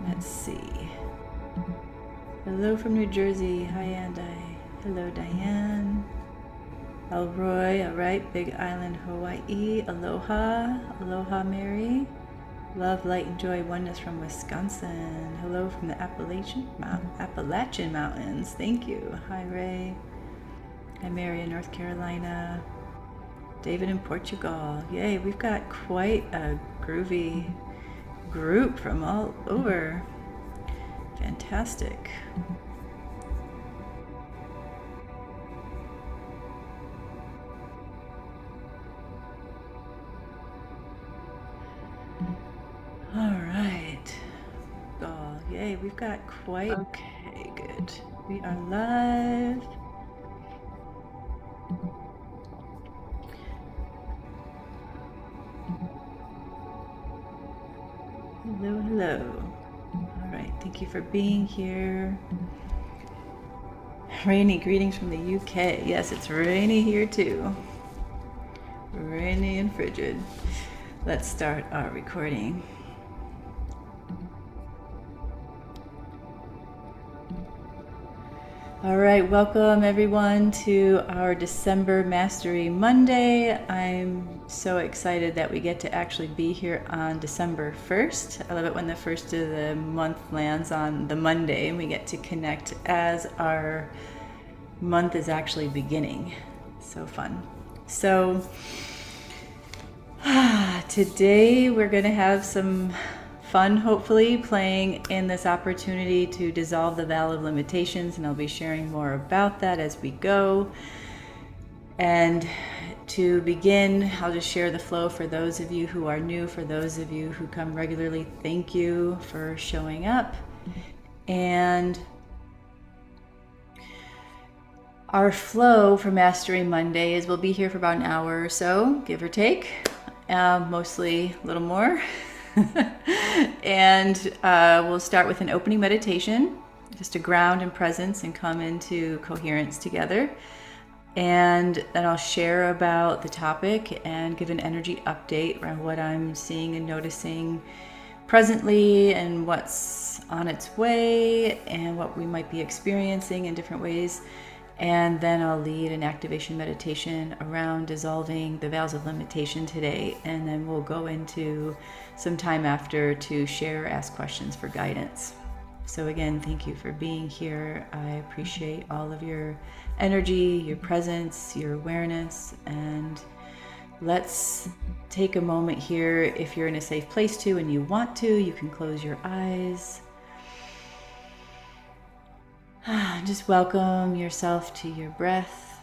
Let's see. Hello from New Jersey. Hi, Andai. Hello, Diane. Elroy. All right. Big Island, Hawaii. Aloha. Aloha, Mary. Love, light, and joy, oneness from Wisconsin. Hello from the Appalachian Mountains. Thank you. Hi, Ray. Hi, Mary in North Carolina. David in Portugal. Yay, we've got quite a groovy group from all over. Fantastic. All right. Oh, yay, we've got quite... Okay, good. We are live. Hello, hello. All right, thank you for being here. Rainy greetings from the UK. Yes, it's rainy here too. Rainy and frigid. Let's start our recording. All right, welcome everyone to our December Mastery Monday. I'm so excited that we get to actually be here on December 1st. I love it when the first of the month lands on the Monday and we get to connect as our month is actually beginning. So fun. So today we're going to have some fun, hopefully, playing in this opportunity to dissolve the veil of limitations, and I'll be sharing more about that as we go. And to begin, I'll just share the flow for those of you who are new. For those of you who come regularly, thank you for showing up. And our flow for Mastery Monday is we'll be here for about an hour or so, give or take, mostly a little more. And we'll start with an opening meditation, just to ground in presence and come into coherence together. And then I'll share about the topic and give an energy update around what I'm seeing and noticing presently and what's on its way and what we might be experiencing in different ways. And then I'll lead an activation meditation around dissolving the veils of limitation today. And then we'll go into some time after to share, ask questions for guidance. So again, thank you for being here. I appreciate all of your energy, your presence, your awareness. And let's take a moment here. If you're in a safe place to and you want to, you can close your eyes. Just welcome yourself to your breath.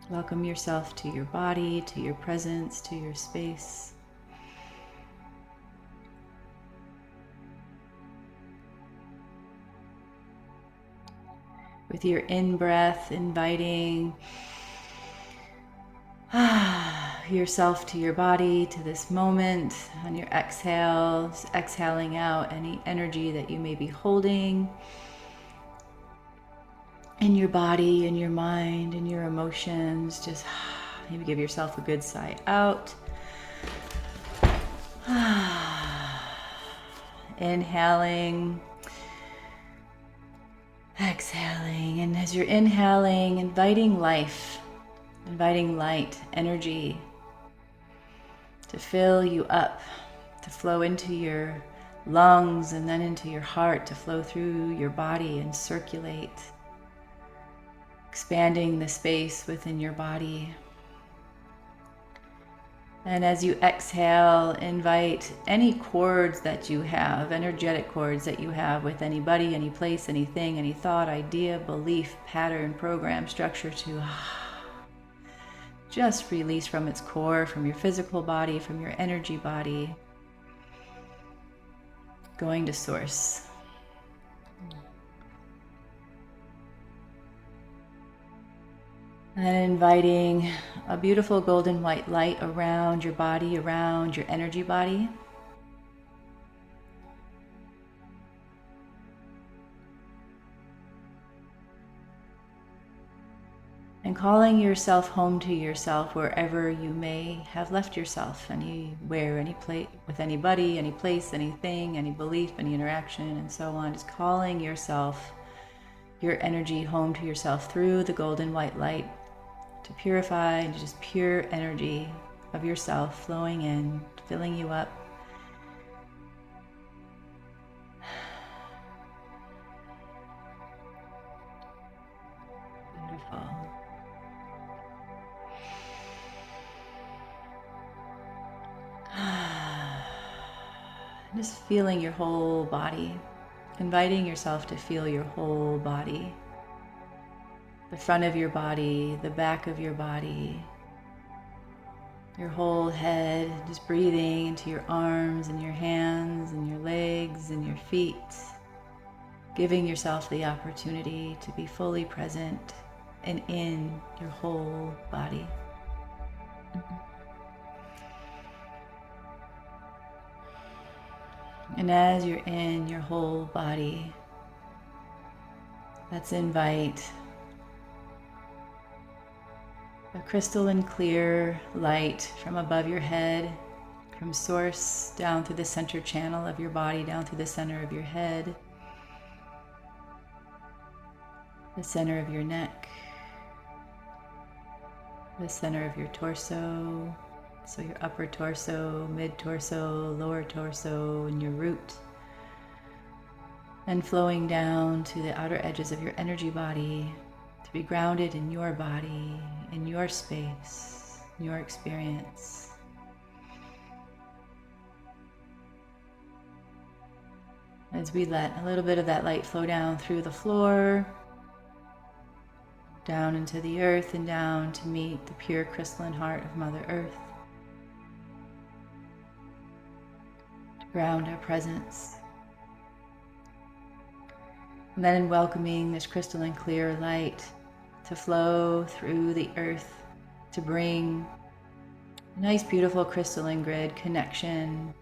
Welcome yourself to your body, to your presence, to your space. With your in-breath, inviting yourself to your body, to this moment. On your exhales, exhaling out any energy that you may be holding in your body, in your mind, in your emotions. Just maybe give yourself a good sigh out. Inhaling, exhaling, and as you're inhaling, inviting life, inviting light, energy to fill you up, to flow into your lungs and then into your heart, to flow through your body and circulate, expanding the space within your body. And as you exhale, invite any cords that you have, energetic cords that you have with anybody, any place, anything, any thought, idea, belief, pattern, program, structure to just release from its core, from your physical body, from your energy body, going to source. And then inviting a beautiful golden white light around your body, around your energy body. And calling yourself home to yourself wherever you may have left yourself, anywhere, any place, with anybody, any place, anything, any belief, any interaction, and so on. Just calling yourself, your energy home to yourself through the golden white light to purify into just pure energy of yourself flowing in, filling you up. Beautiful. Just feeling your whole body, inviting yourself to feel your whole body, the front of your body, the back of your body, your whole head, just breathing into your arms and your hands and your legs and your feet, giving yourself the opportunity to be fully present and in your whole body. And as you're in your whole body, let's invite a crystalline clear light from above your head, from source down through the center channel of your body, down through the center of your head, the center of your neck, the center of your torso, so your upper torso, mid-torso, lower torso, and your root, and flowing down to the outer edges of your energy body to be grounded in your body, in your space, your experience. As we let a little bit of that light flow down through the floor, down into the earth, and down to meet the pure crystalline heart of Mother Earth. Ground our presence. And then in welcoming this crystalline clear light to flow through the earth, to bring a nice beautiful crystalline grid connection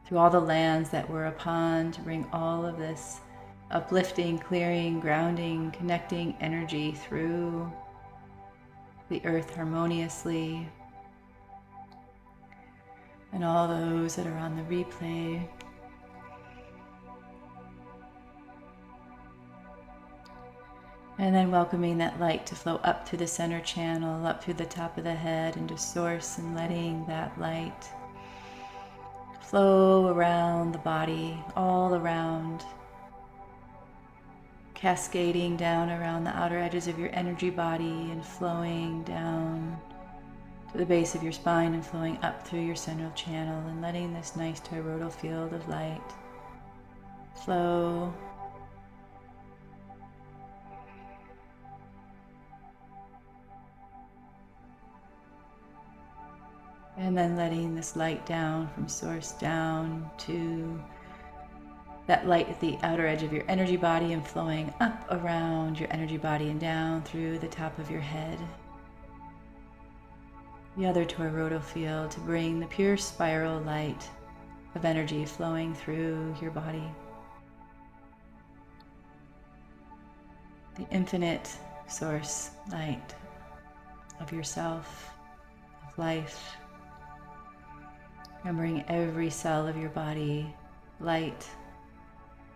through all the lands that we're upon, to bring all of this uplifting, clearing, grounding, connecting energy through the earth harmoniously. And all those that are on the replay, and then welcoming that light to flow up through the center channel, up through the top of the head into source, and letting that light flow around the body, all around, cascading down around the outer edges of your energy body and flowing down to the base of your spine and flowing up through your central channel, and letting this nice toroidal field of light flow. And then letting this light down from source down to that light at the outer edge of your energy body and flowing up around your energy body and down through the top of your head. The other toroidal field to bring the pure spiral light of energy flowing through your body. The infinite source light of yourself, of life. Remembering every cell of your body light.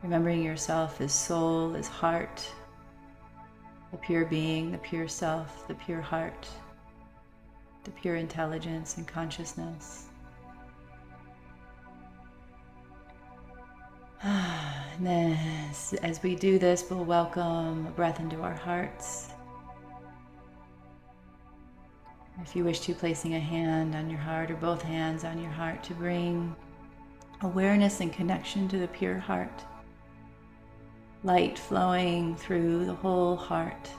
Remembering yourself as soul, as heart, the pure being, the pure self, the pure heart, the pure intelligence and consciousness. And then as we do this, we'll welcome a breath into our hearts. If you wish to, placing a hand on your heart or both hands on your heart to bring awareness and connection to the pure heart. Light flowing through the whole heart.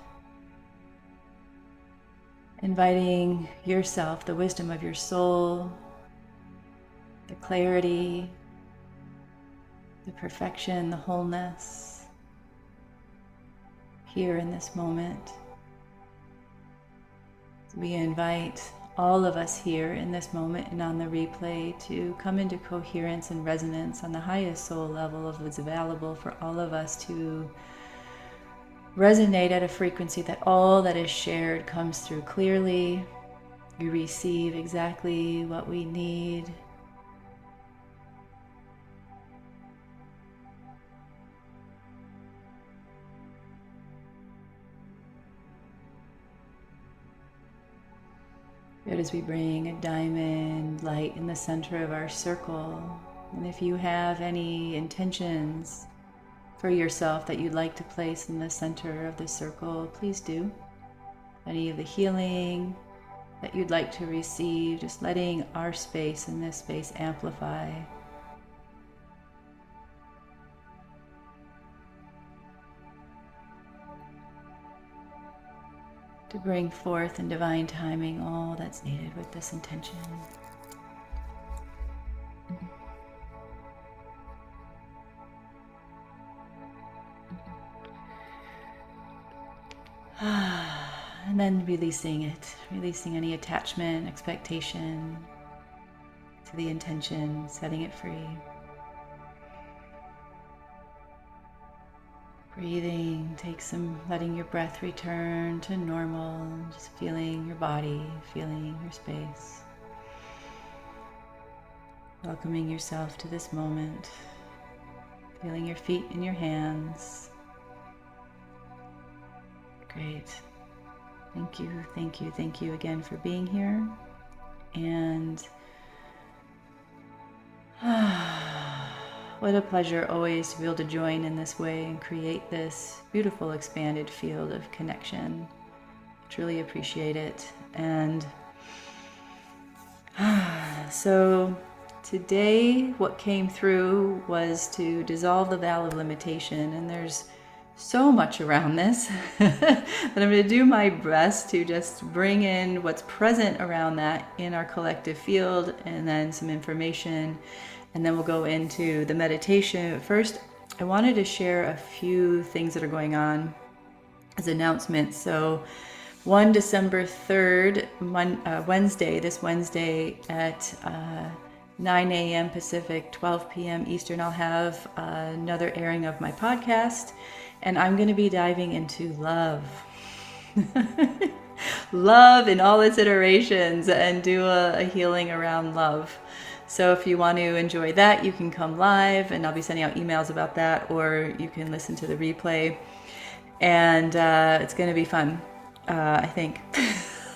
Inviting yourself, the wisdom of your soul, the clarity, the perfection, the wholeness, here in this moment. We invite all of us here in this moment and on the replay to come into coherence and resonance on the highest soul level of what's available for all of us to resonate at a frequency that all that is shared comes through clearly. We receive exactly what we need. Good, as we bring a diamond light in the center of our circle. And if you have any intentions for yourself that you'd like to place in the center of the circle, please do. Any of the healing that you'd like to receive, just letting our space and this space amplify. To bring forth in divine timing all that's needed with this intention. And then releasing it, releasing any attachment, expectation to the intention, setting it free. Breathing, take some, letting your breath return to normal, just feeling your body, feeling your space. Welcoming yourself to this moment, feeling your feet in your hands. Great. Thank you, thank you, thank you again for being here. And what a pleasure always to be able to join in this way and create this beautiful expanded field of connection. Truly appreciate it. And so today what came through was to dissolve the veil of limitation, and there's so much around this that I'm going to do my best to just bring in what's present around that in our collective field, and then some information, and then we'll go into the meditation. First, I wanted to share a few things that are going on as announcements. So December 3rd, Wednesday, this Wednesday at 9 a.m. Pacific, 12 p.m. Eastern, I'll have another airing of my podcast, and I'm going to be diving into love. Love in all its iterations, and do a healing around love. So if you want to enjoy that, you can come live, and I'll be sending out emails about that, or you can listen to the replay. And it's going to be fun, I think,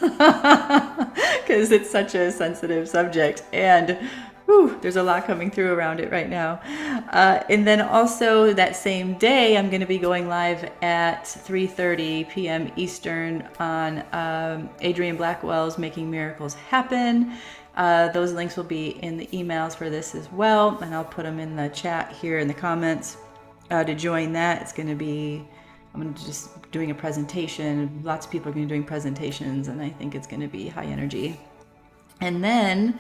because it's such a sensitive subject, and there's a lot coming through around it right now. And then also that same day, I'm going to be going live at 3:30 p.m. Eastern on Adrienne Blackwell's Making Miracles Happen. Those links will be in the emails for this as well, and I'll put them in the chat here in the comments to join that. It's going to be, I'm going to just doing a presentation. Lots of people are going to be doing presentations, and I think it's going to be high energy. And then,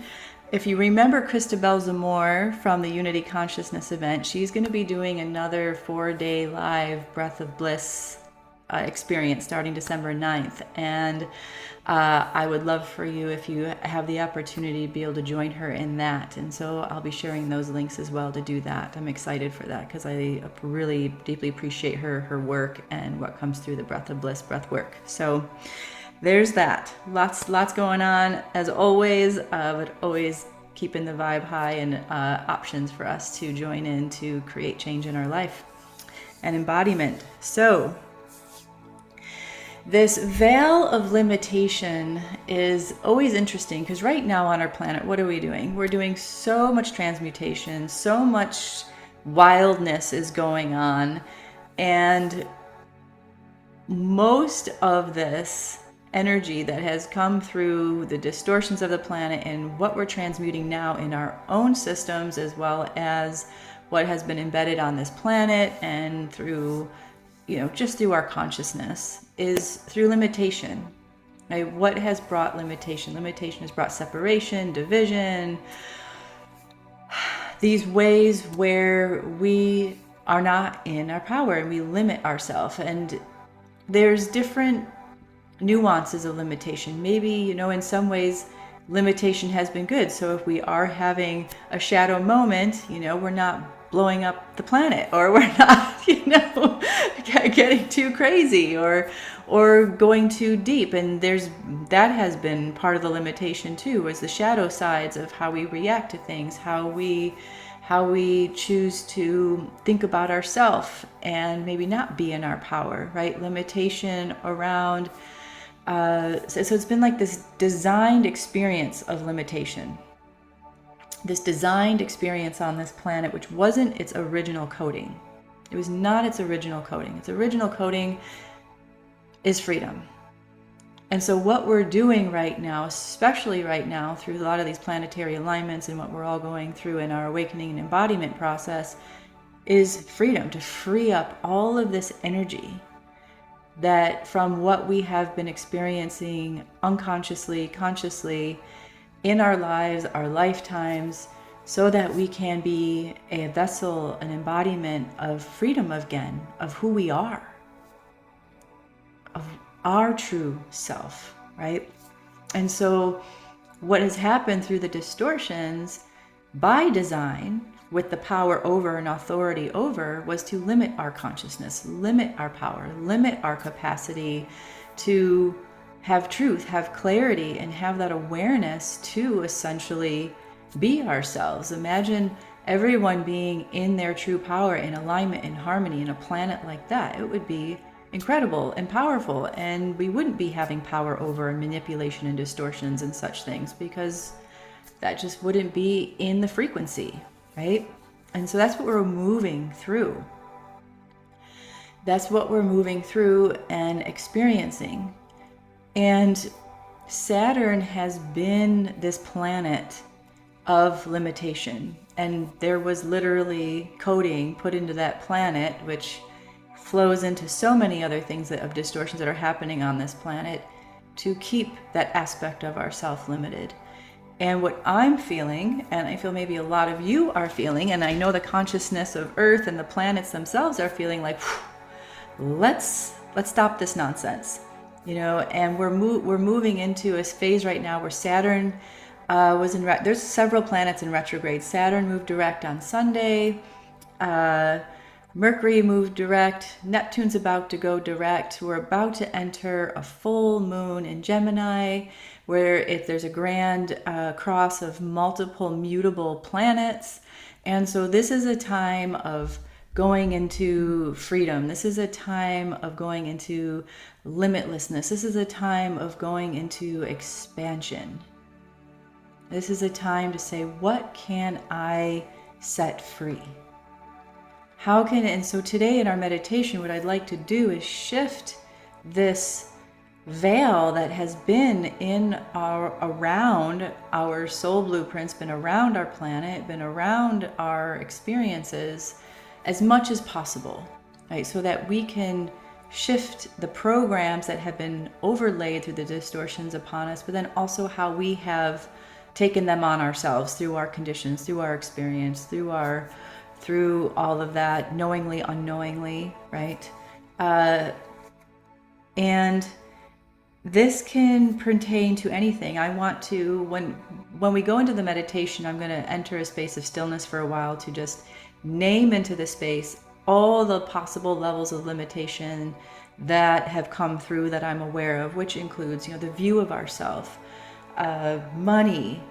if you remember Christabel Zamore from the Unity Consciousness event, she's going to be doing another 4-day live Breath of Bliss experience starting December 9th. And I would love for you, if you have the opportunity, to be able to join her in that. And so I'll be sharing those links as well to do that. I'm excited for that because I really deeply appreciate her work and what comes through the Breath of Bliss breath work. So there's that. Lots going on as always, but always keeping the vibe high, and options for us to join in to create change in our life and embodiment. So this veil of limitation is always interesting, because right now on our planet, what are we doing? We're doing so much transmutation, so much wildness is going on, and most of this energy that has come through the distortions of the planet and what we're transmuting now in our own systems, as well as what has been embedded on this planet and through, just through our consciousness, is through limitation. Right? What has brought limitation? Limitation has brought separation, division, these ways where we are not in our power and we limit ourselves. And there's different nuances of limitation. Maybe, in some ways, limitation has been good. So if we are having a shadow moment, we're not blowing up the planet, or we're not, getting too crazy, or going too deep. And that has been part of the limitation too, is the shadow sides of how we react to things, how we choose to think about ourselves and maybe not be in our power, right? Limitation around, so it's been like this designed experience of limitation. This designed experience on this planet, which wasn't its original coding. It was not its original coding. Its original coding is freedom. And so what we're doing right now, especially right now through a lot of these planetary alignments and what we're all going through in our awakening and embodiment process, is freedom, to free up all of this energy that from what we have been experiencing unconsciously, consciously, in our lives, our lifetimes, so that we can be a vessel, an embodiment of freedom again, of who we are, of our true self, right? And so what has happened through the distortions by design, with the power over and authority over, was to limit our consciousness, limit our power, limit our capacity to have truth, have clarity, and have that awareness to essentially be ourselves. Imagine everyone being in their true power, in alignment, in harmony, in a planet like that. It would be incredible and powerful, and we wouldn't be having power over manipulation and distortions and such things, because that just wouldn't be in the frequency, right? And so that's what we're moving through. That's what we're moving through and experiencing. And Saturn has been this planet of limitation, and there was literally coding put into that planet, which flows into so many other things of distortions that are happening on this planet, to keep that aspect of ourself limited. And what I'm feeling, and I feel maybe a lot of you are feeling, and I know the consciousness of Earth and the planets themselves are feeling like, let's stop this nonsense. And we're moving into a phase right now where Saturn was in, there's several planets in retrograde. Saturn moved direct on Sunday. Mercury moved direct. Neptune's about to go direct. We're about to enter a full moon in Gemini, where there's a grand cross of multiple mutable planets. And so this is a time of going into freedom. This is a time of going into limitlessness. This is a time of going into expansion. This is a time to say, what can I set free? And so today in our meditation, what I'd like to do is shift this veil that has been around our soul blueprints, been around our planet, been around our experiences, as much as possible, right? So that we can shift the programs that have been overlaid through the distortions upon us, but then also how we have taken them on ourselves through our conditions, through our experience, through all of that, knowingly, unknowingly, right? And this can pertain to anything. I want to, when we go into the meditation, I'm going to enter a space of stillness for a while to just name into the space all the possible levels of limitation that have come through that I'm aware of, which includes, the view of ourself, money,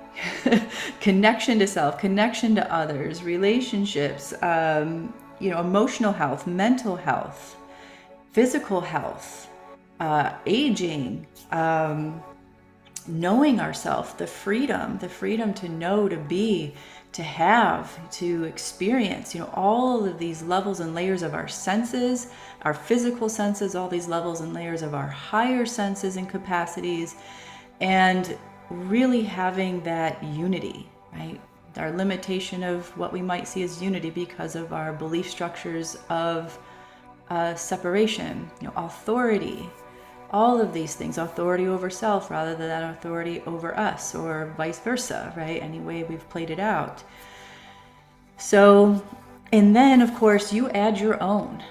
connection to self, connection to others, relationships, emotional health, mental health, physical health, aging, knowing ourselves, the freedom to know, to be, to have, to experience, all of these levels and layers of our senses, our physical senses, all these levels and layers of our higher senses and capacities, and really having that unity, right? Our limitation of what we might see as unity because of our belief structures of separation, authority, all of these things, authority over self rather than authority over us, or vice versa, right? Any way we've played it out. So, and then of course you add your own,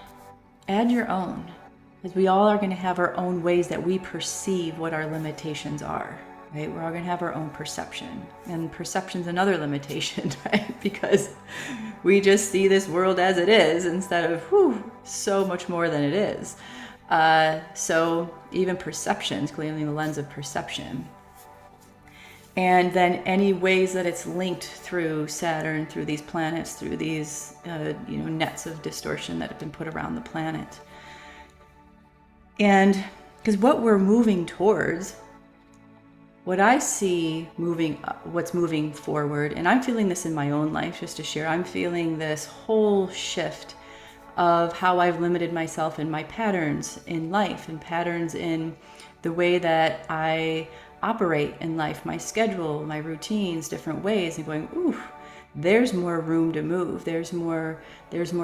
because we all are going to have our own ways that we perceive what our limitations are, right? We're all going to have our own perception, and perception's another limitation, right? Because We just see this world as it is instead of so much more than it is. So even perceptions, clearly the lens of perception. And then any ways that it's linked through Saturn, through these planets, through these nets of distortion that have been put around the planet. And because what we're moving towards, what I see what's moving forward, and I'm feeling this in my own life, just to share, I'm feeling this whole shift of how I've limited myself in my patterns in life and patterns in the way that I operate in life, my schedule, my routines, different ways, and going, ooh, there's more room to move. There's more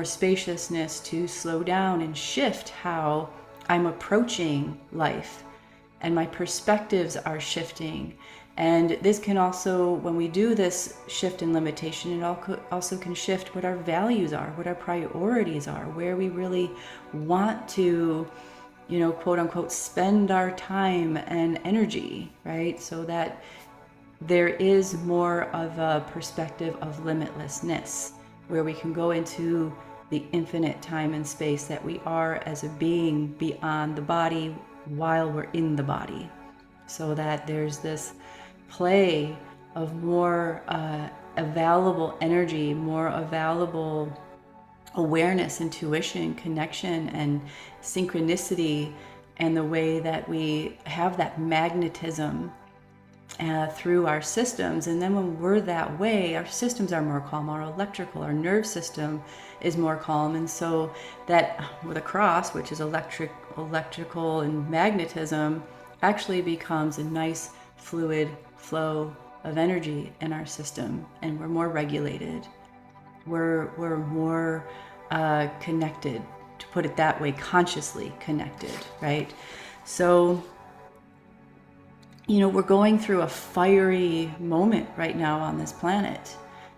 spaciousness to slow down and shift how I'm approaching life, and my perspectives are shifting. And this can also, when we do this shift in limitation, it also can shift what our values are, what our priorities are, where we really want to, quote unquote, spend our time and energy, right? So that there is more of a perspective of limitlessness, where we can go into the infinite time and space that we are as a being beyond the body while we're in the body. So that there's this play of more available energy, more available awareness, intuition, connection, and synchronicity, and the way that we have that magnetism through our systems. And then when we're that way, our systems are more calm, our electrical, our nerve system is more calm. And so that with a cross, which is electrical and magnetism, actually becomes a nice fluid flow of energy in our system, and we're more regulated. We're more connected, to put it that way, consciously connected, right? So, we're going through a fiery moment right now on this planet,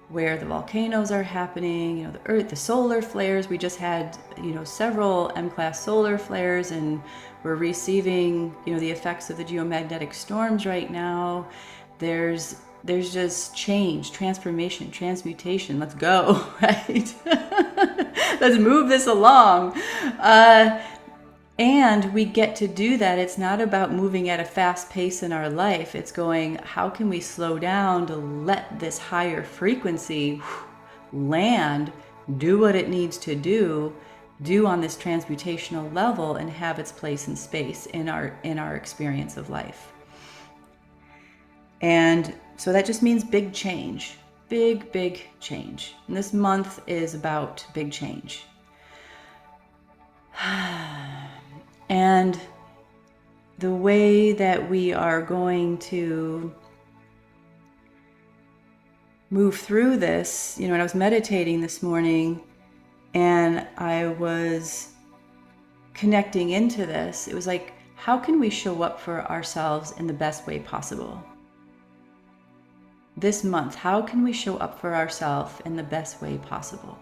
where the volcanoes are happening, the Earth, the solar flares. We just had, several M-class solar flares, and we're receiving, the effects of the geomagnetic storms right now. There's just change, transformation, transmutation. Let's go, right? Let's move this along. And we get to do that. It's not about moving at a fast pace in our life. It's going, how can we slow down to let this higher frequency land, do what it needs to do on this transmutational level, and have its place in space in our experience of life. And so that just means big change, big change. And this month is about big change. And the way that we are going to move through this, and I was meditating this morning, and I was connecting into this. It was like, how can we show up for ourselves in the best way possible? This month, how can we show up for ourselves in the best way possible?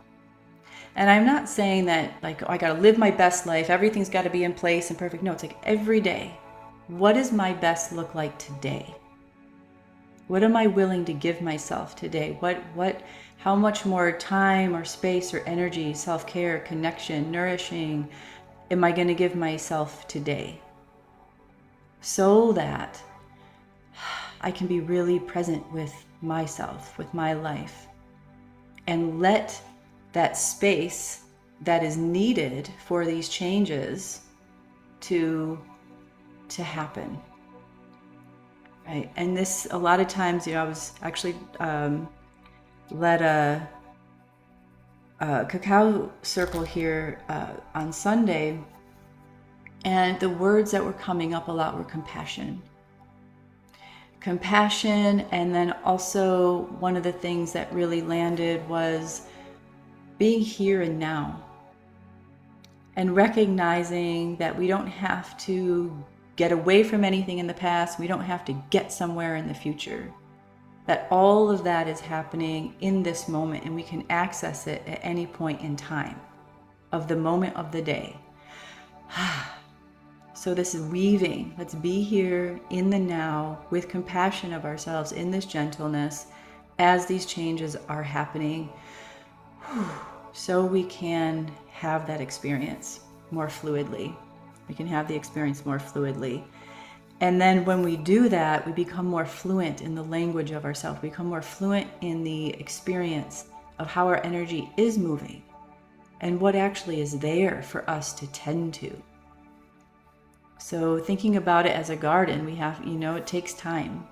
And I'm not saying that, like, I got to live my best life, everything's got to be in place and perfect. No, it's like every day. What does my best look like today? What am I willing to give myself today? How much more time or space or energy, self-care, connection, nourishing am I going to give myself today? So that I can be really present with myself, with my life, and let that space that is needed for these changes to happen, right? And this, a lot of times, I was actually led a cacao circle here on Sunday, and the words that were coming up a lot were compassion, and then also one of the things that really landed was being here and now, and recognizing that we don't have to get away from anything in the past. We don't have to get somewhere in the future. That all of that is happening in this moment, and we can access it at any point in time of the moment of the day. So this is weaving. Let's be here in the now with compassion of ourselves, in this gentleness as these changes are happening. so we can have that experience more fluidly. We can have the experience more fluidly. And then when we do that, we become more fluent in the language of ourselves. We become more fluent in the experience of how our energy is moving and what actually is there for us to tend to. So thinking about it as a garden, we have, it takes time.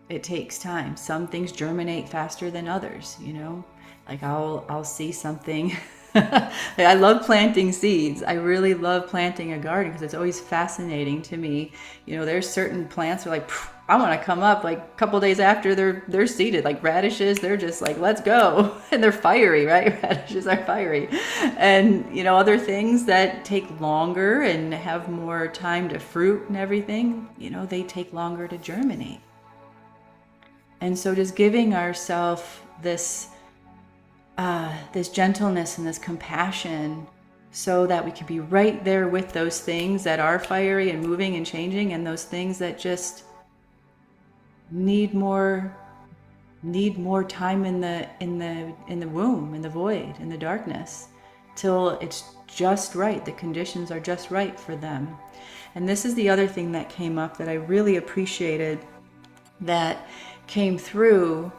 It takes time. Some things germinate faster than others, like I'll see something. I love planting seeds. I really love planting a garden because it's always fascinating to me. There's certain plants where I want to come up like a couple days after they're seeded, like radishes. They're just like, let's go. And they're fiery, right? Radishes are fiery. And, other things that take longer and have more time to fruit and everything, they take longer to germinate. And so just giving ourselves this gentleness and this compassion so that we can be right there with those things that are fiery and moving and changing, and those things that just need more time in the womb, in the void, in the darkness, till it's just right. The conditions are just right for them. And this is the other thing that came up that I really appreciated, that came through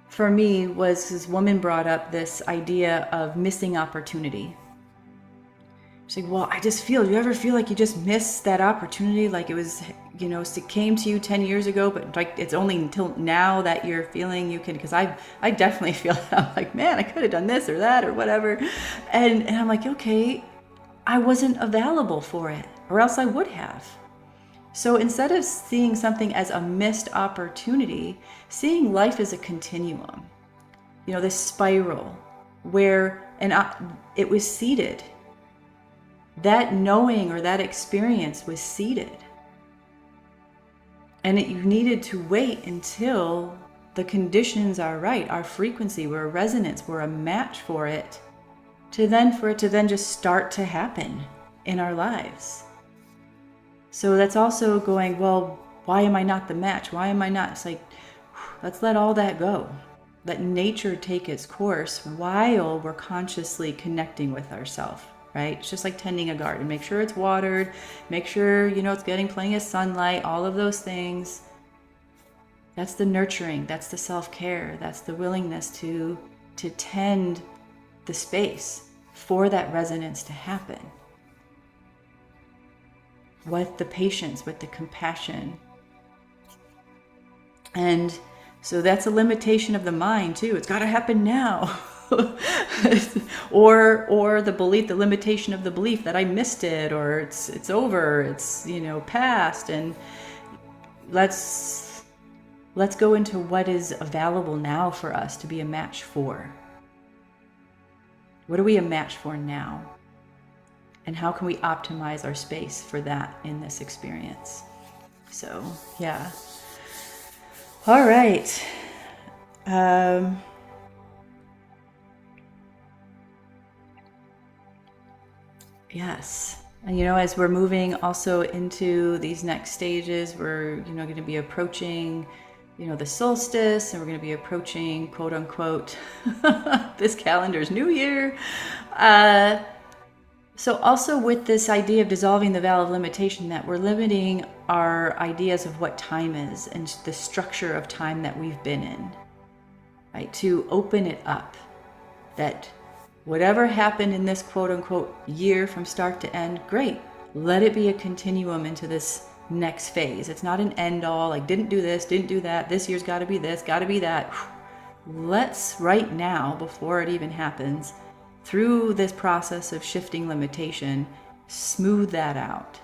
for me, was this woman brought up this idea of missing opportunity. She's like, well, you ever feel like you just missed that opportunity? Like it was, it came to you 10 years ago, but like it's only until now that you're feeling you can, because I definitely feel that. I'm like, man, I could have done this or that or whatever. And I'm like, okay, I wasn't available for it, or else I would have. So instead of seeing something as a missed opportunity, seeing life as a continuum, this spiral where it was seeded. That knowing or that experience was seeded. And you needed to wait until the conditions are right, our frequency, we're a resonance, we're a match for it to then just start to happen in our lives. So that's also going, well, why am I not the match? Why am I not? It's like, let's let all that go. Let nature take its course while we're consciously connecting with ourselves, right? It's just like tending a garden. Make sure it's watered. Make sure, it's getting plenty of sunlight, all of those things. That's the nurturing. That's the self-care. That's the willingness to tend the space for that resonance to happen. With the patience, with the compassion. And so that's a limitation of the mind too. It's got to happen now. or the belief, the limitation of the belief that I missed it, or it's over, it's past. And let's go into what is available now for us to be a match for. What are we a match for now? And how can we optimize our space for that in this experience? So, yeah. All right. Yes. And, as we're moving also into these next stages, we're, going to be approaching, the solstice, and we're going to be approaching, quote unquote, this calendar's new year. So also with this idea of dissolving the veil of limitation, that we're limiting our ideas of what time is and the structure of time that we've been in, right? To open it up, that whatever happened in this quote unquote year from start to end, great. Let it be a continuum into this next phase. It's not an end all, like didn't do this, didn't do that. This year's got to be this, got to be that. Let's right now, before it even happens, through this process of shifting limitation, smooth that out.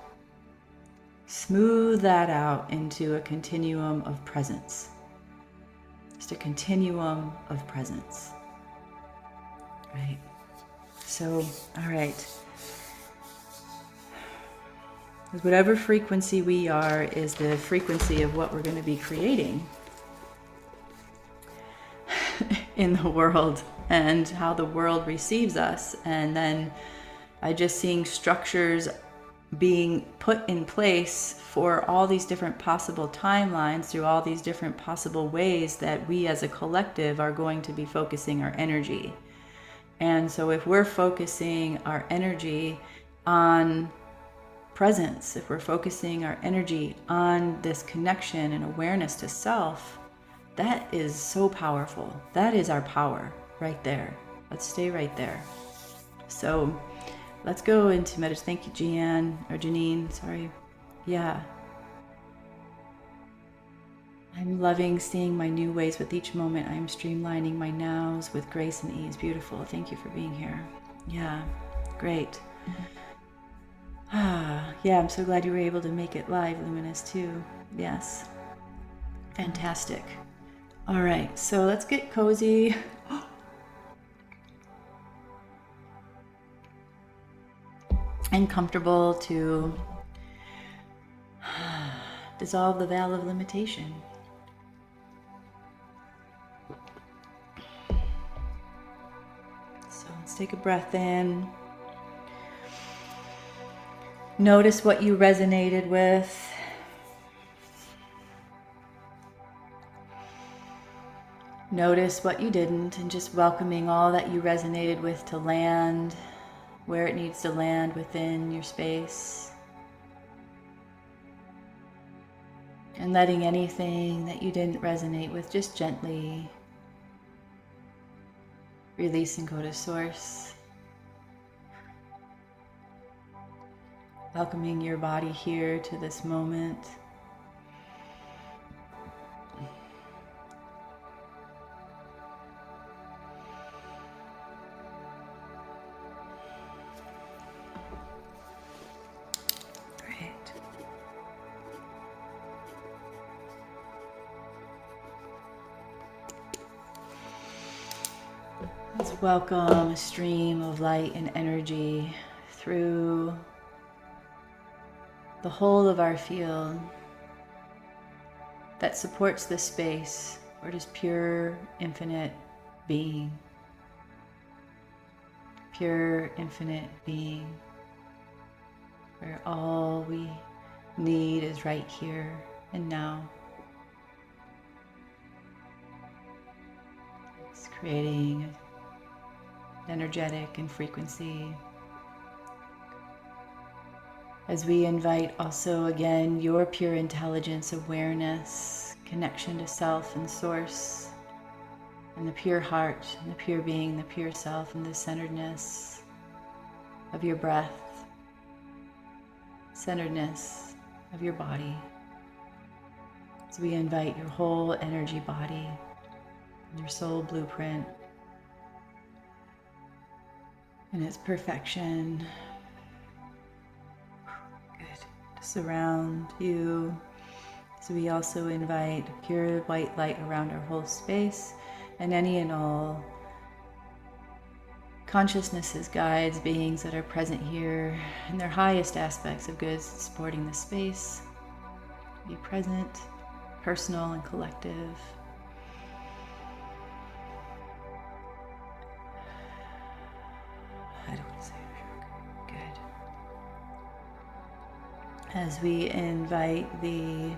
Smooth that out into a continuum of presence. Just a continuum of presence. Right? So, all right. Whatever frequency we are is the frequency of what we're going to be creating in the world, and how the world receives us. And then I just seeing structures being put in place for all these different possible timelines through all these different possible ways that we as a collective are going to be focusing our energy. And so if we're focusing our energy on presence, if we're focusing our energy on this connection and awareness to self, that is so powerful. That is our power right there. Let's stay right there. So let's go into meditation. Thank you, Janine, sorry. Yeah. I'm loving seeing my new ways with each moment. I'm streamlining my nows with grace and ease. Beautiful. Thank you for being here. Yeah, great. Yeah, I'm so glad you were able to make it live, Luminous, too. Yes. Fantastic. All right, so let's get cozy. And comfortable to dissolve the veil of limitation. So let's take a breath in. Notice what you resonated with. Notice what you didn't, and just welcoming all that you resonated with to land where it needs to land within your space. And letting anything that you didn't resonate with just gently release and go to source. Welcoming your body here to this moment. Let's welcome a stream of light and energy through the whole of our field that supports this space where it is pure, infinite being. Pure, infinite being. Where all we need is right here and now. It's creating energetic and frequency. As we invite also again your pure intelligence, awareness, connection to self and source, and the pure heart, and the pure being, the pure self, and the centeredness of your breath, centeredness of your body. As we invite your whole energy body, your soul blueprint, and its perfection, good, to surround you. So we also invite pure white light around our whole space, and any and all consciousnesses, guides, beings that are present here in their highest aspects of good, supporting the space. Be present, personal and collective. I don't want to say it. Good. As we invite the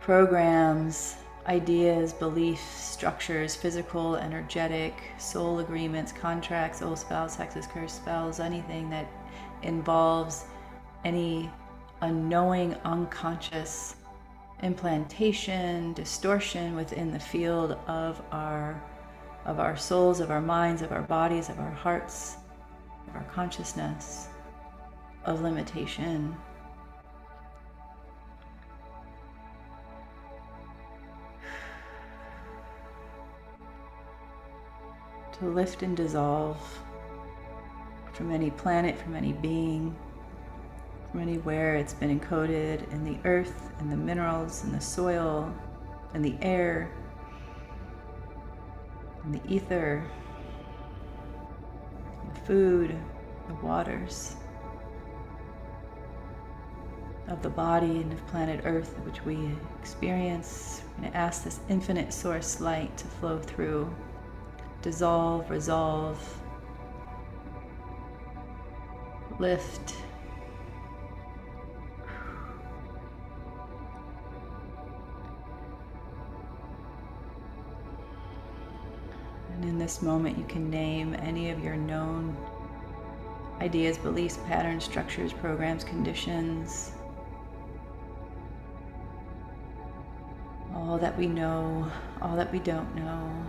programs, ideas, beliefs, structures, physical, energetic, soul agreements, contracts, old spells, hexes, curse spells, anything that involves any unknowing, unconscious implantation, distortion within the field of our souls, of our minds, of our bodies, of our hearts, of our consciousness, of limitation. To lift and dissolve from any planet, from any being, from anywhere it's been encoded in the earth, in the minerals, in the soil, in the air, in the ether, the food, the waters of the body and of planet Earth, which we experience. And ask this infinite source light to flow through, dissolve, resolve, lift, And in this moment, you can name any of your known ideas, beliefs, patterns, structures, programs, conditions, all that we know, all that we don't know,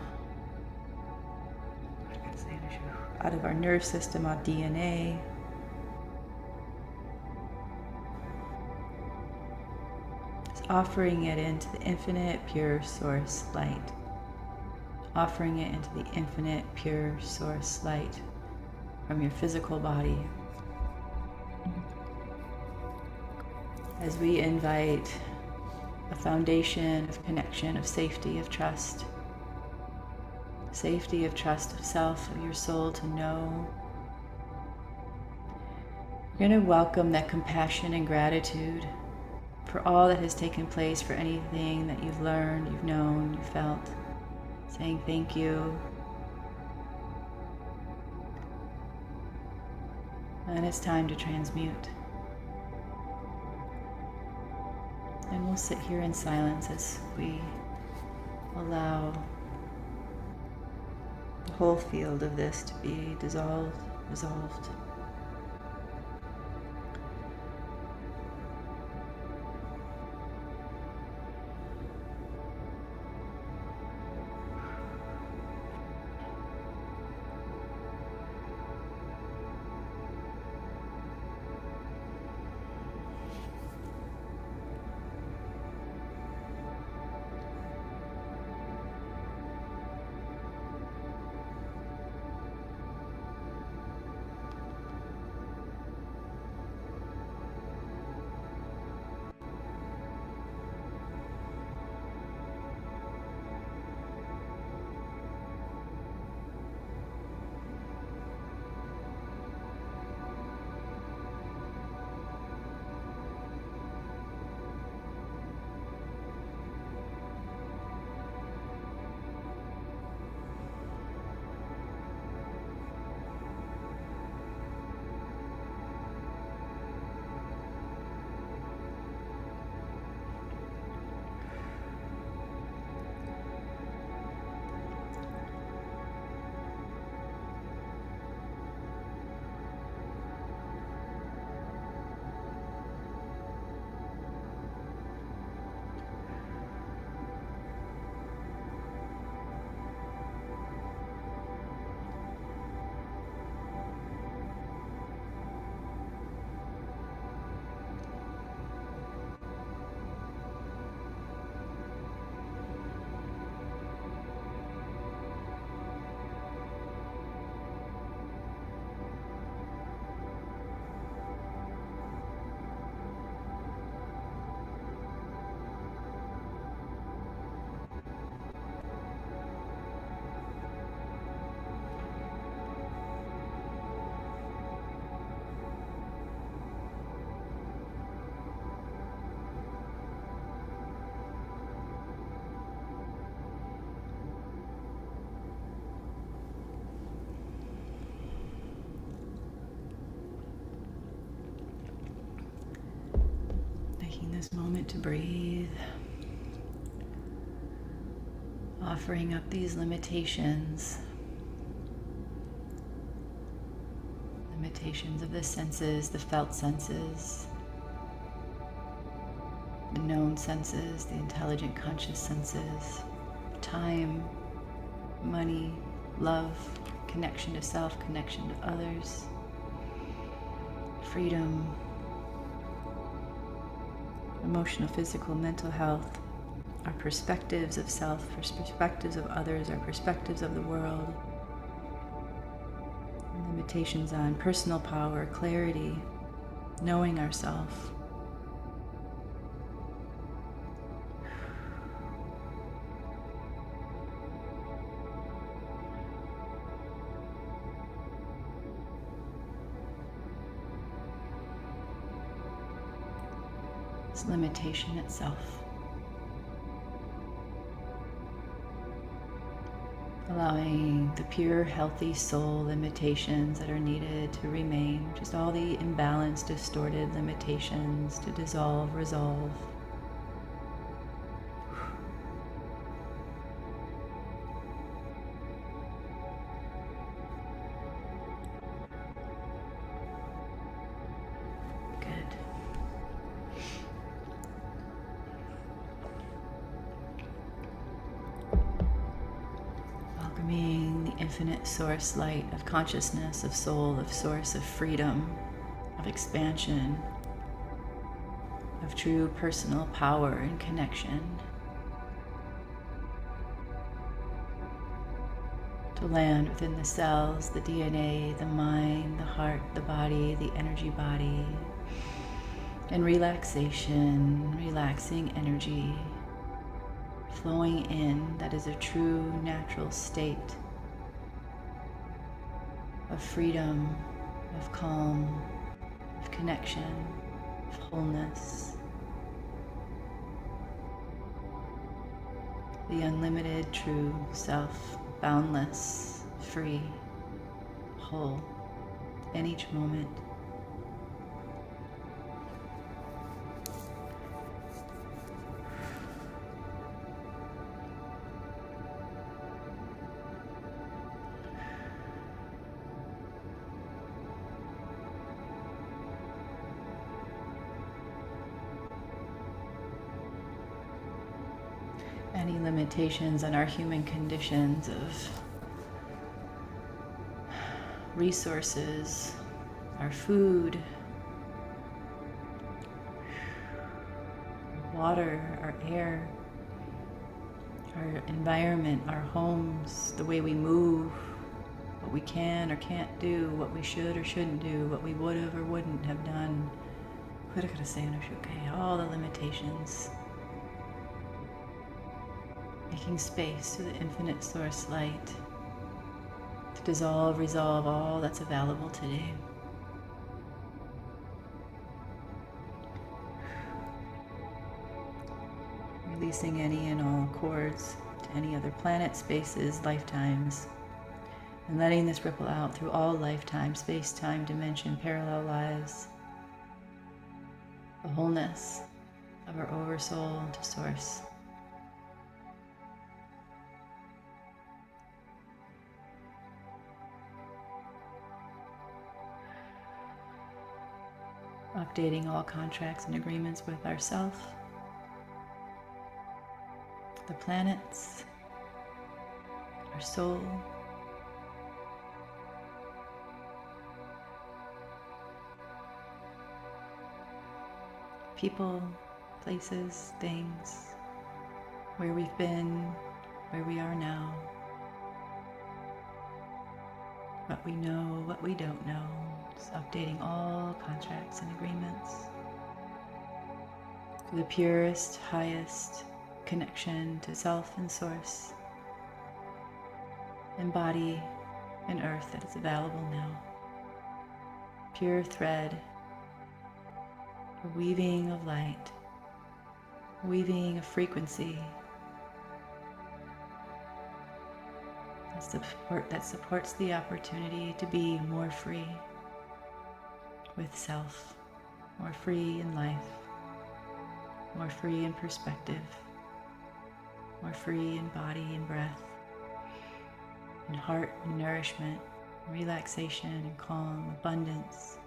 out of our nerve system, our DNA. Just offering it into the infinite, pure source light. Offering it into the infinite, pure source light from your physical body. As we invite a foundation of connection, of safety, of trust. Safety, of trust, of self, of your soul to know. You're going to welcome that compassion and gratitude for all that has taken place, for anything that you've learned, you've known, you felt. Saying thank you. And it's time to transmute. And we'll sit here in silence as we allow the whole field of this to be dissolved. This moment to breathe, offering up these limitations of the senses, the felt senses, the known senses, the intelligent conscious senses, time, money, love, connection to self, connection to others, freedom, emotional, physical, mental health, our perspectives of self, our perspectives of others, our perspectives of the world, limitations on personal power, clarity, knowing ourselves. Limitation itself. Allowing the pure, healthy soul limitations that are needed to remain, just all the imbalanced, distorted limitations to dissolve, resolve. infinite source light of consciousness, of soul, of source, of freedom, of expansion, of true personal power and connection. To land within the cells, the DNA, the mind, the heart, the body, the energy body, and relaxation, relaxing energy flowing in. That is a true natural state of freedom, of calm, of connection, of wholeness. The unlimited true self, boundless, free, whole, in each moment. Any limitations on our human conditions of resources, our food, water, our air, our environment, our homes, the way we move, what we can or can't do, what we should or shouldn't do, what we would have or wouldn't have done. All the limitations. Making space to the infinite source light to dissolve, resolve all that's available today. Releasing any and all cords to any other planets, spaces, lifetimes, and letting this ripple out through all lifetimes, space, time, dimension, parallel lives. The wholeness of our oversoul to source. Updating all contracts and agreements with ourselves, the planets, our soul, people, places, things, where we've been, where we are now, what we know, what we don't know. Just updating all contracts and agreements to the purest, highest connection to self and source, and body and earth that is available now. Pure thread, a weaving of light, weaving of frequency that supports the opportunity to be more free with self, more free in life, more free in perspective, more free in body and breath, in heart and nourishment, relaxation and calm, abundance,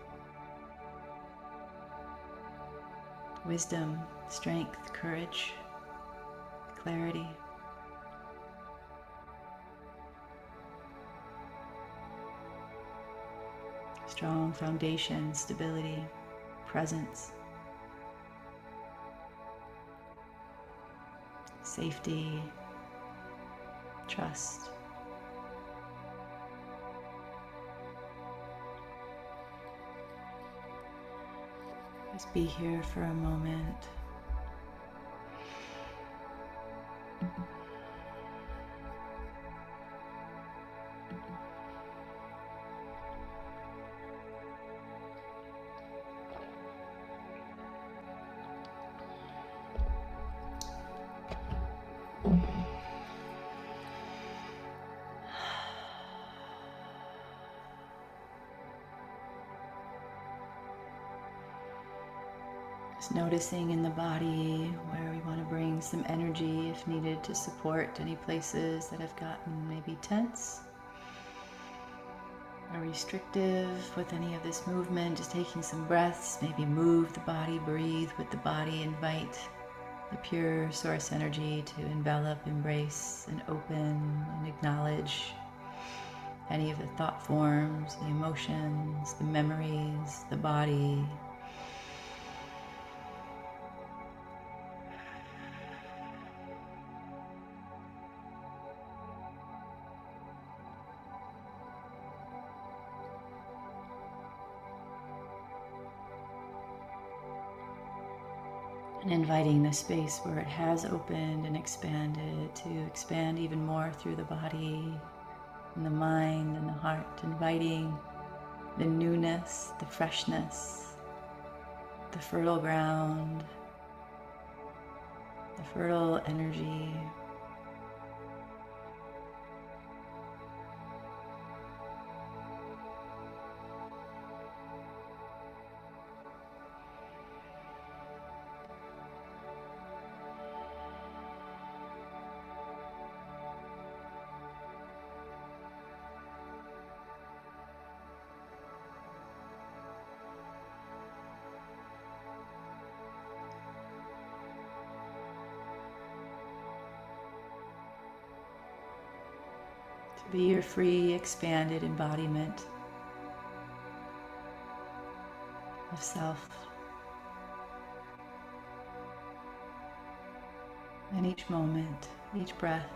wisdom, strength, courage, clarity. Strong foundation, stability, presence, safety, trust. Just be here for a moment. Just noticing in the body where we want to bring some energy if needed to support any places that have gotten maybe tense or restrictive with any of this movement. Just taking some breaths, maybe move the body, breathe with the body, invite the pure source energy to envelop, embrace, and open and acknowledge any of the thought forms, the emotions, the memories, the body. And inviting the space where it has opened and expanded to expand even more through the body and the mind and the heart, inviting the newness, the freshness, the fertile ground, the fertile energy. To be your free, expanded embodiment of self. And each moment, each breath,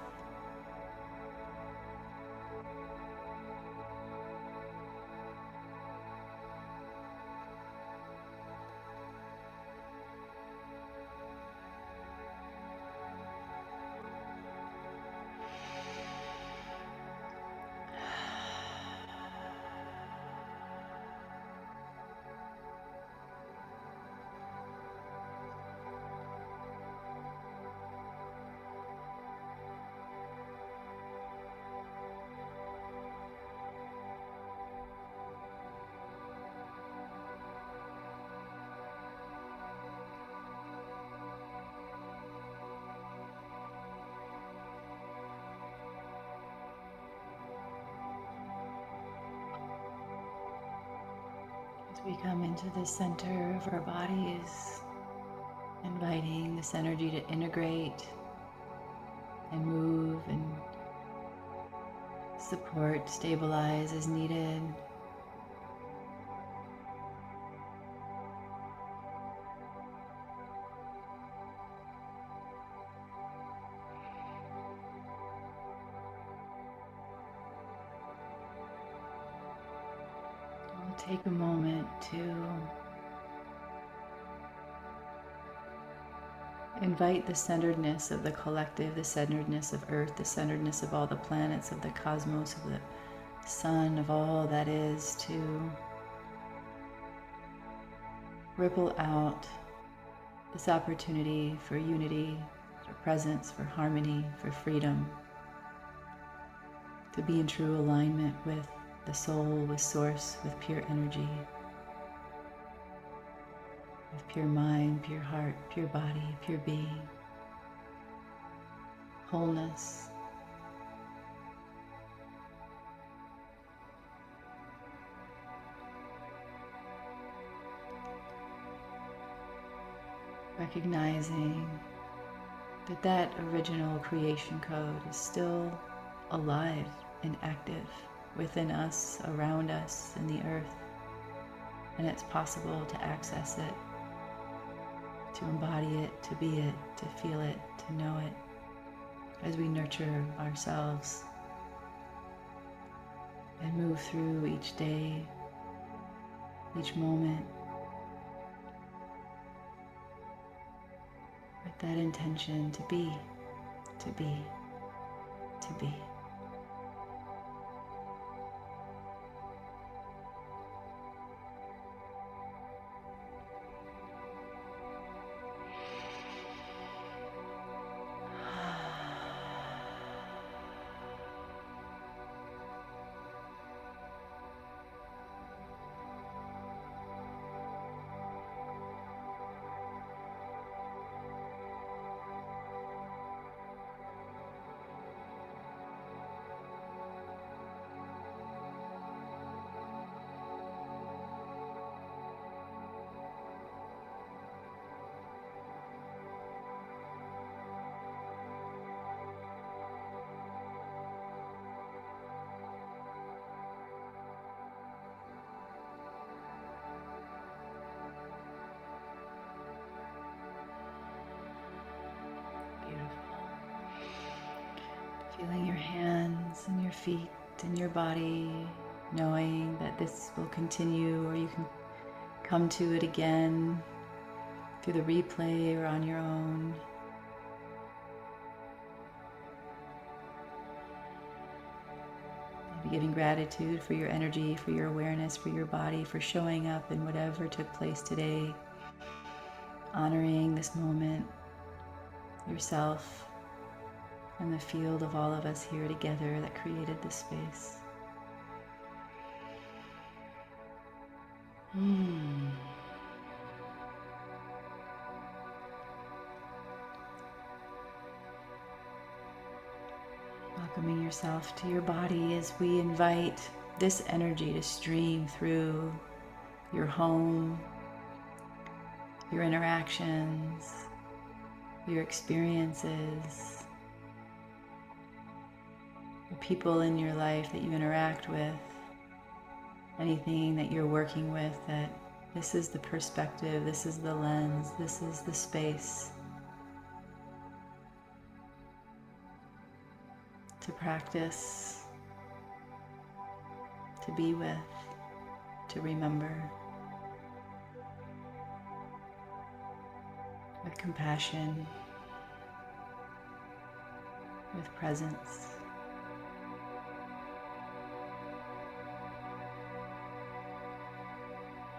as we come into the center of our bodies, inviting this energy to integrate and move and support, stabilize as needed. We'll take a moment to invite the centeredness of the collective, the centeredness of Earth, the centeredness of all the planets, of the cosmos, of the sun, of all that is, to ripple out this opportunity for unity, for presence, for harmony, for freedom, to be in true alignment with the soul, with source, with pure energy, with pure mind, pure heart, pure body, pure being, wholeness. Recognizing that that original creation code is still alive and active within us, around us, in the earth, and it's possible to access it, to embody it, to be it, to feel it, to know it, as we nurture ourselves and move through each day, each moment, with that intention to be, to be, to be. Feeling your hands and your feet and your body, knowing that this will continue, or you can come to it again through the replay or on your own. Maybe giving gratitude for your energy, for your awareness, for your body, for showing up in whatever took place today. Honoring this moment, yourself, and the field of all of us here together that created this space. Welcoming yourself to your body as we invite this energy to stream through your home, your interactions, your experiences, the people in your life that you interact with, anything that you're working with, that this is the perspective, this is the lens, this is the space to practice, to be with, to remember, with compassion, with presence.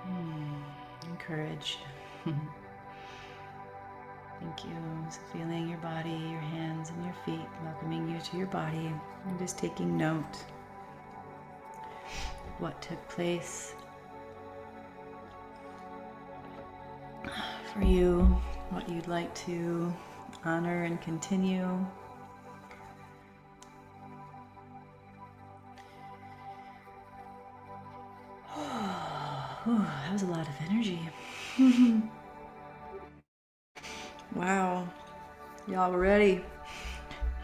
And courage. Thank you. So feeling your body, your hands and your feet, welcoming you to your body, and just taking note of what took place for you, what you'd like to honor and continue. That was a lot of energy. Wow. Y'all were ready.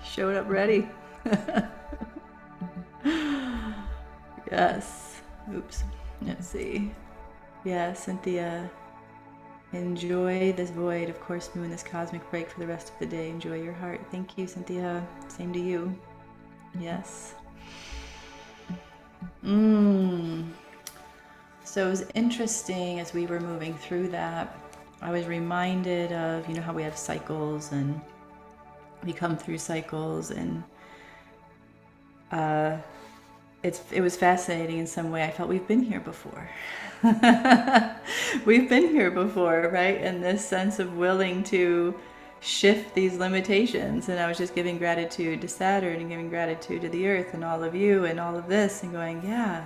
Showed up ready. Yes. Oops. Let's see. Yeah, Cynthia. Enjoy this void, of course, moon, this cosmic break for the rest of the day. Enjoy your heart. Thank you, Cynthia. Same to you. Yes. So it was interesting as we were moving through that. I was reminded of, you know, how we have cycles and we come through cycles, and it was fascinating in some way. I felt we've been here before. We've been here before, right? In this sense of willing to shift these limitations. And I was just giving gratitude to Saturn and giving gratitude to the earth and all of you and all of this, and going, yeah,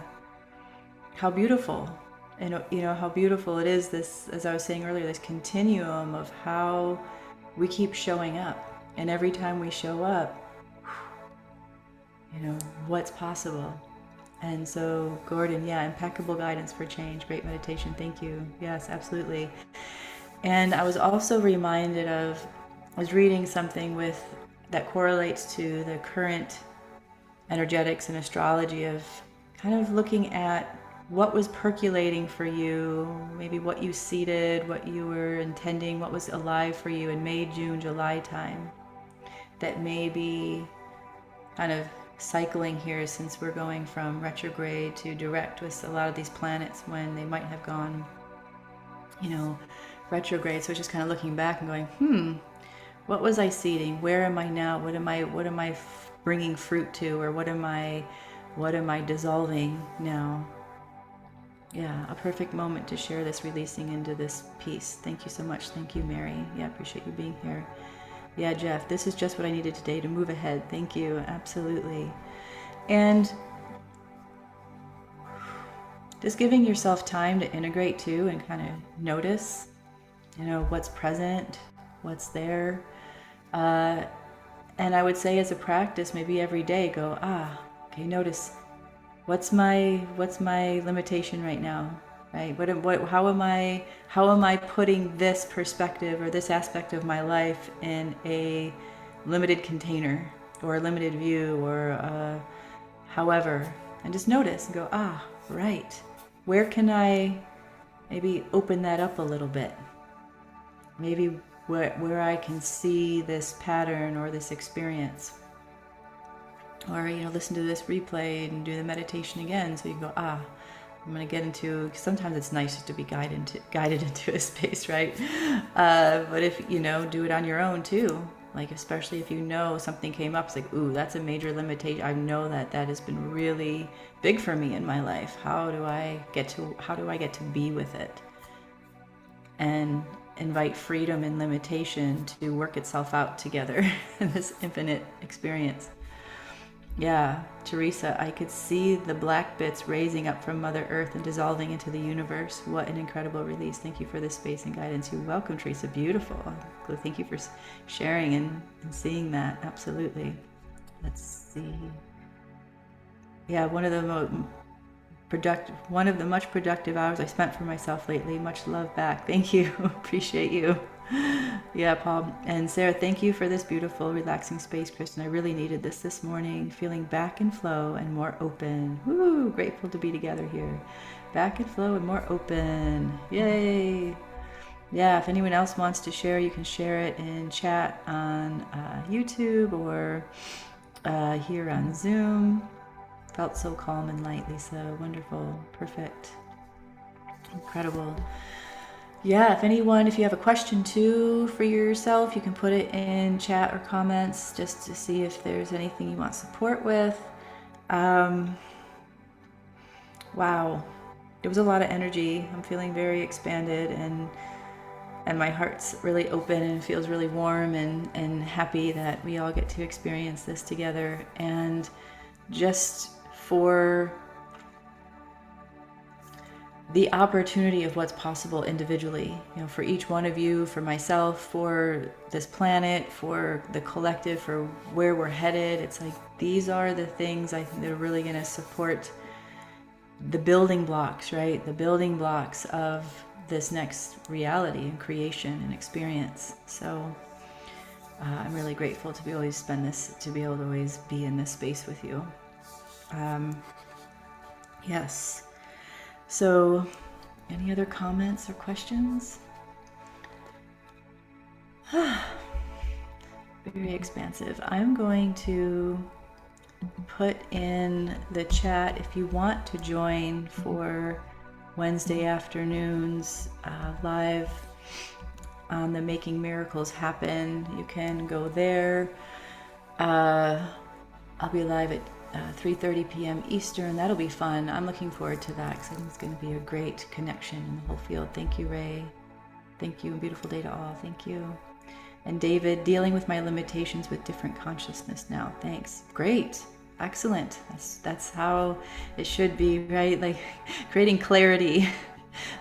how beautiful. And you know how beautiful it is, this, as I was saying earlier, this continuum of how we keep showing up. And every time we show up, you know, what's possible. And so Gordon, yeah, impeccable guidance for change, great meditation, thank you. Yes, absolutely. And I was also reminded of, I was reading something with that correlates to the current energetics and astrology of kind of looking at what was percolating for you, maybe what you seeded, what you were intending, what was alive for you in May, June, July time, that may be kind of cycling here, since we're going from retrograde to direct with a lot of these planets when they might have gone, you know, retrograde. So it's just kind of looking back and going, what was I seeding? Where am I now? What am I bringing fruit to, or what am I dissolving now? Yeah, a perfect moment to share this, releasing into this piece. Thank you so much. Thank you, Mary. Yeah, appreciate you being here. Yeah, Jeff, this is just what I needed today to move ahead. Thank you. Absolutely. And just giving yourself time to integrate too, and kind of notice, you know, what's present, what's there. And I would say as a practice, maybe every day go, okay, notice what's my limitation right now, right? How am I putting this perspective or this aspect of my life in a limited container or a limited view, or however, and just notice and go, right, where can I maybe open that up a little bit? Maybe where I can see this pattern or this experience. or, listen to this replay and do the meditation again. So you go, I'm going to get into, sometimes it's nice just to be guided into a space, right? But if, do it on your own too. Like, especially if something came up, it's like, ooh, that's a major limitation. I know that has been really big for me in my life. How do I get to be with it? And invite freedom and limitation to work itself out together in this infinite experience. Yeah, Teresa, I could see the black bits raising up from Mother Earth and dissolving into the universe. What an incredible release. Thank you for this space and guidance. You're welcome, Teresa. Beautiful. Thank you for sharing and seeing that. Absolutely. Let's see. Yeah, one of the much productive hours I spent for myself lately. Much love back. Thank you. Appreciate you. Yeah, Paul and Sarah, thank you for this beautiful, relaxing space, Kristen. I really needed this morning. Feeling back in flow and more open. Woo! Grateful to be together here. Back in flow and more open. Yay! Yeah, if anyone else wants to share, you can share it in chat on YouTube or here on Zoom. Felt so calm and light, Lisa. Wonderful. Perfect. Incredible. Yeah, if you have a question too for yourself, you can put it in chat or comments just to see if there's anything you want support with. Wow. There was a lot of energy. I'm feeling very expanded and my heart's really open and feels really warm and happy that we all get to experience this together. And just for the opportunity of what's possible individually, for each one of you, for myself, for this planet, for the collective, for where we're headed. It's like, these are the things I think that are really going to support the building blocks, right? The building blocks of this next reality and creation and experience. So I'm really grateful to be able to always be in this space with you. Yes. So, any other comments or questions? Very expansive. I'm going to put in the chat if you want to join for Wednesday afternoons live on the Making Miracles Happen. You can go there. I'll be live at 3:30 p.m. Eastern. That'll be fun. I'm looking forward to that because I think it's going to be a great connection in the whole field. Thank you, Ray. Thank you, and beautiful day to all. Thank you. And David, dealing with my limitations with different consciousness now. Thanks. Great. Excellent. That's how it should be, right? Like creating clarity,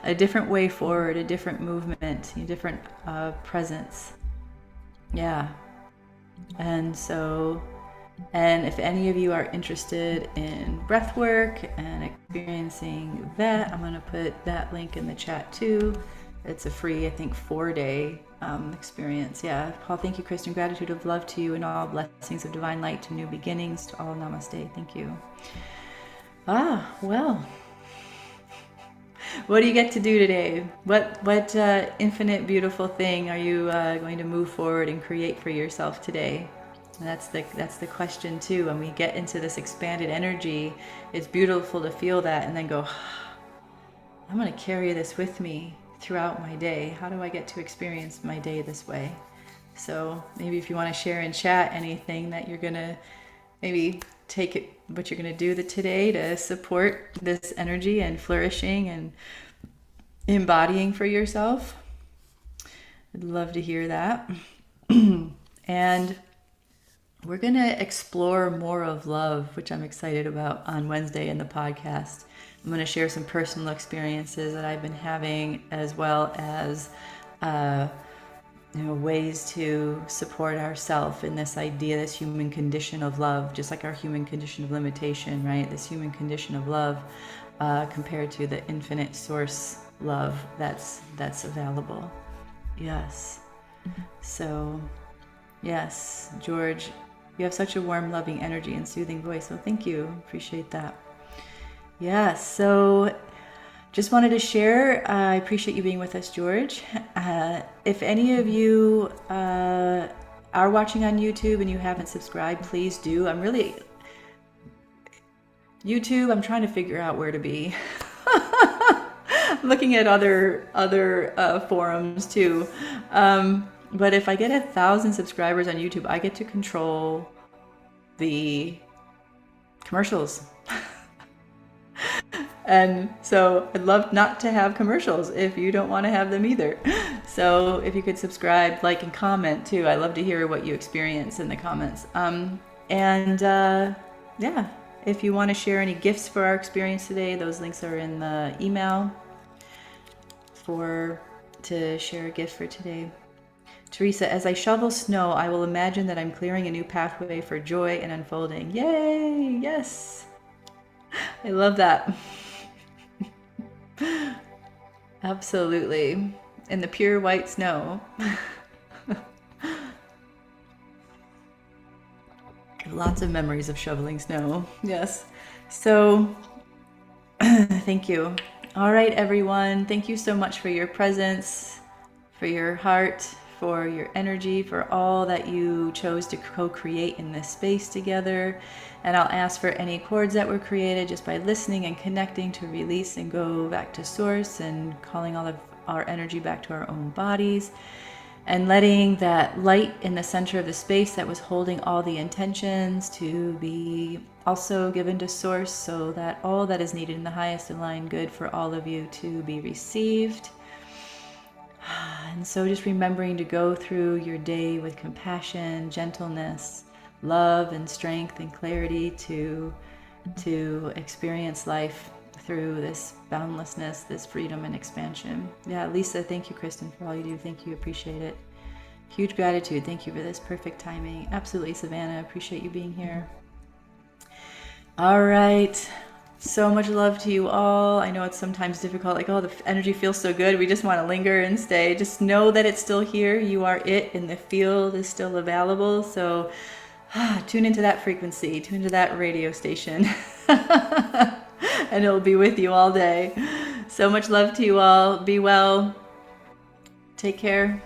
a different way forward, a different movement, a different presence. Yeah. And if any of you are interested in breath work and experiencing that, I'm going to put that link in the chat too. It's a free, I think, 4-day experience. Yeah. Paul, thank you, Kristen. Gratitude of love to you and all blessings of divine light to new beginnings to all. Namaste. Thank you. Well, what do you get to do today? What infinite, beautiful thing are you going to move forward and create for yourself today? And that's the question too. When we get into this expanded energy, it's beautiful to feel that and then go, I'm going to carry this with me throughout my day. How do I get to experience my day this way? So maybe if you want to share in chat anything that you're going to maybe take it, what you're going to do today to support this energy and flourishing and embodying for yourself. I'd love to hear that. And we're going to explore more of love, which I'm excited about on Wednesday in the podcast. I'm going to share some personal experiences that I've been having, as well as ways to support ourselves in this idea, this human condition of love, just like our human condition of limitation, right? This human condition of love compared to the infinite source love that's available. Yes. So, yes, George, you have such a warm, loving energy and soothing voice. So thank you. Appreciate that. Yeah, so just wanted to share. I appreciate you being with us, George. If any of you are watching on YouTube and you haven't subscribed, please do. I'm really YouTube, I'm trying to figure out where to be. Looking at other forums too. But if I get 1,000 subscribers on YouTube, I get to control the commercials. And so I'd love not to have commercials if you don't want to have them either. So if you could subscribe, like, and comment too. I love to hear what you experience in the comments. Yeah, if you want to share any gifts for our experience today, those links are in the email to share a gift for today. Teresa, as I shovel snow, I will imagine that I'm clearing a new pathway for joy and unfolding. Yay! Yes! I love that. Absolutely. In the pure white snow. Lots of memories of shoveling snow. Yes. So, thank you. All right, everyone. Thank you so much for your presence, for your heart, for your energy, for all that you chose to co-create in this space together. And I'll ask for any cords that were created just by listening and connecting to release and go back to source and calling all of our energy back to our own bodies. And letting that light in the center of the space that was holding all the intentions to be also given to source, so that all that is needed in the highest aligned good for all of you to be received. And so just remembering to go through your day with compassion, gentleness, love, and strength and clarity to experience life through this boundlessness, this freedom and expansion. Yeah, Lisa, thank you, Kristen, for all you do. Thank you, appreciate it. Huge gratitude. Thank you for this perfect timing. Absolutely, Savannah, appreciate you being here. All right. So much love to you all. I know it's sometimes difficult, like, oh, the energy feels so good. We just want to linger and stay. Just know that it's still here. You are it, and the field is still available. So tune into that frequency, tune into that radio station. And it'll be with you all day. So much love to you all. Be well. Take care.